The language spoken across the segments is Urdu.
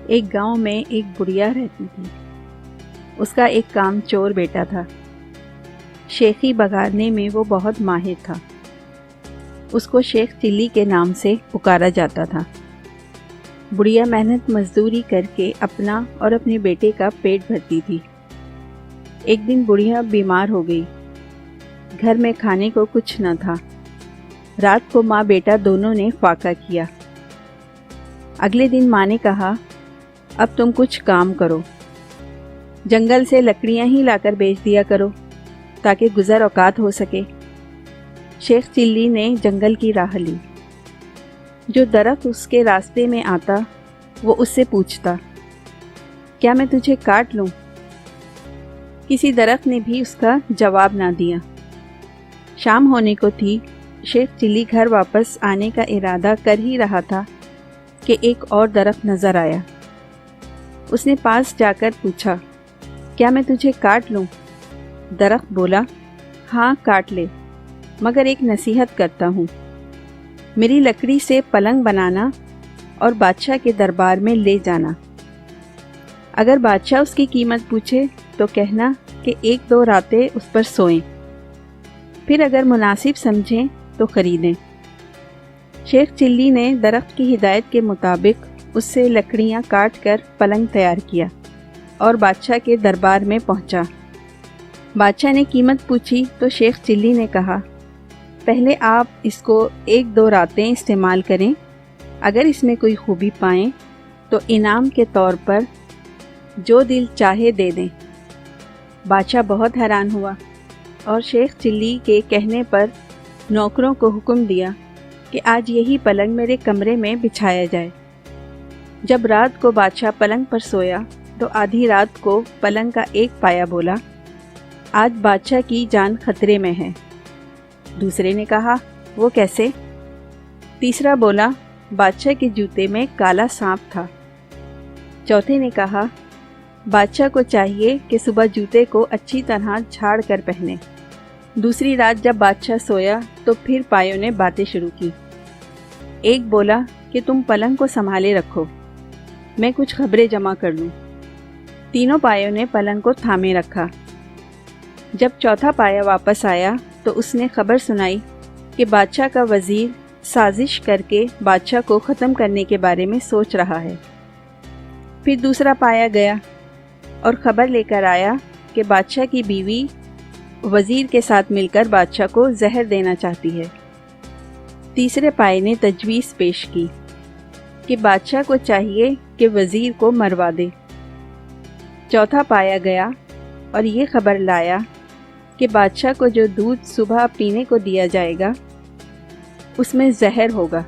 ایک گاؤں میں ایک بڑھیا رہتی تھی۔ اس کا ایک کام چور بیٹا تھا۔ شیخی بگاڑنے میں وہ بہت ماہر تھا۔ اس کو شیخ چلی کے نام سے پکارا جاتا تھا۔ بڑھیا محنت مزدوری کر کے اپنا اور اپنے بیٹے کا پیٹ بھرتی تھی۔ ایک دن بڑھیا بیمار ہو گئی۔ گھر میں کھانے کو کچھ نہ تھا۔ رات کو ماں بیٹا دونوں نے فاقہ کیا۔ اگلے دن ماں نے کہا، اب تم کچھ کام کرو، جنگل سے لکڑیاں ہی لا کر بیچ دیا کرو تاکہ گزر اوقات ہو سکے۔ شیخ چلی نے جنگل کی راہ لی۔ جو درخت اس کے راستے میں آتا وہ اس سے پوچھتا، کیا میں تجھے کاٹ لوں؟ کسی درخت نے بھی اس کا جواب نہ دیا۔ شام ہونے کو تھی۔ شیخ چلی گھر واپس آنے کا ارادہ کر ہی رہا تھا کہ ایک اور درخت نظر آیا۔ اس نے پاس جا کر پوچھا، کیا میں تجھے کاٹ لوں؟ درخت بولا، ہاں کاٹ لے، مگر ایک نصیحت کرتا ہوں، میری لکڑی سے پلنگ بنانا اور بادشاہ کے دربار میں لے جانا۔ اگر بادشاہ اس کی قیمت پوچھے تو کہنا کہ 1-2 راتیں اس پر سوئیں، پھر اگر مناسب سمجھیں تو خریدیں۔ شیخ چلی نے درخت کی ہدایت کے مطابق اس سے لکڑیاں کاٹ کر پلنگ تیار کیا اور بادشاہ کے دربار میں پہنچا۔ بادشاہ نے قیمت پوچھی تو شیخ چلی نے کہا، پہلے آپ اس کو 1-2 راتیں استعمال کریں، اگر اس میں کوئی خوبی پائیں تو انعام کے طور پر جو دل چاہے دے دیں۔ بادشاہ بہت حیران ہوا اور شیخ چلی کے کہنے پر نوکروں کو حکم دیا کہ آج یہی پلنگ میرے کمرے میں بچھایا جائے۔ جب رات کو بادشاہ پلنگ پر سویا تو آدھی رات کو پلنگ کا ایک پایا بولا، آج بادشاہ کی جان خطرے میں ہے۔ دوسرے نے کہا، وہ کیسے؟ تیسرا بولا، بادشاہ کے جوتے میں کالا سانپ تھا۔ چوتھے نے کہا، بادشاہ کو چاہیے کہ صبح جوتے کو اچھی طرح جھاڑ کر پہنے۔ دوسری رات جب بادشاہ سویا تو پھر پایوں نے باتیں شروع کی۔ ایک بولا کہ تم پلنگ کو سنبھالے رکھو، میں کچھ خبریں جمع کر لوں۔ تینوں پایوں نے پلنگ کو تھامے رکھا۔ جب چوتھا پایا واپس آیا تو اس نے خبر سنائی کہ بادشاہ کا وزیر سازش کر کے بادشاہ کو ختم کرنے کے بارے میں سوچ رہا ہے۔ پھر دوسرا پایا گیا اور خبر لے کر آیا کہ بادشاہ کی بیوی وزیر کے ساتھ مل کر بادشاہ کو زہر دینا چاہتی ہے۔ تیسرے پائے نے تجویز پیش کی کہ بادشاہ کو چاہیے کہ وزیر کو مروا دے۔ چوتھا پایا گیا اور یہ خبر لایا کہ بادشاہ کو جو دودھ صبح پینے کو دیا جائے گا اس میں زہر ہوگا۔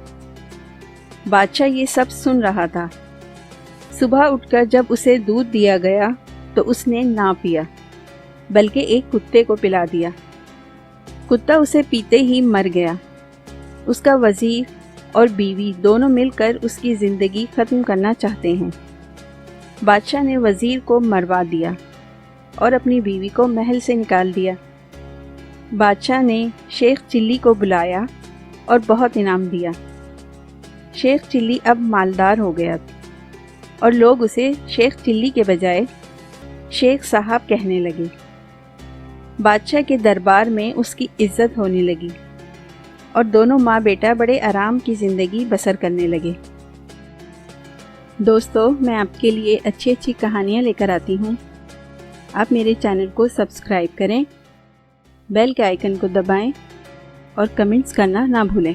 بادشاہ یہ سب سن رہا تھا۔ صبح اٹھ کر جب اسے دودھ دیا گیا تو اس نے نہ پیا بلکہ ایک کتے کو پلا دیا۔ کتا اسے پیتے ہی مر گیا۔ اس کا وزیر اور بیوی دونوں مل کر اس کی زندگی ختم کرنا چاہتے ہیں۔ بادشاہ نے وزیر کو مروا دیا اور اپنی بیوی کو محل سے نکال دیا۔ بادشاہ نے شیخ چلی کو بلایا اور بہت انعام دیا۔ شیخ چلی اب مالدار ہو گیا اور لوگ اسے شیخ چلی کے بجائے شیخ صاحب کہنے لگے۔ بادشاہ کے دربار میں اس کی عزت ہونے لگی اور دونوں ماں بیٹا بڑے آرام کی زندگی بسر کرنے لگے۔ دوستو، میں آپ کے لیے اچھی اچھی کہانیاں لے کر آتی ہوں۔ آپ میرے چینل کو سبسکرائب کریں، بیل کے آئیکن کو دبائیں اور کمنٹس کرنا نہ بھولیں۔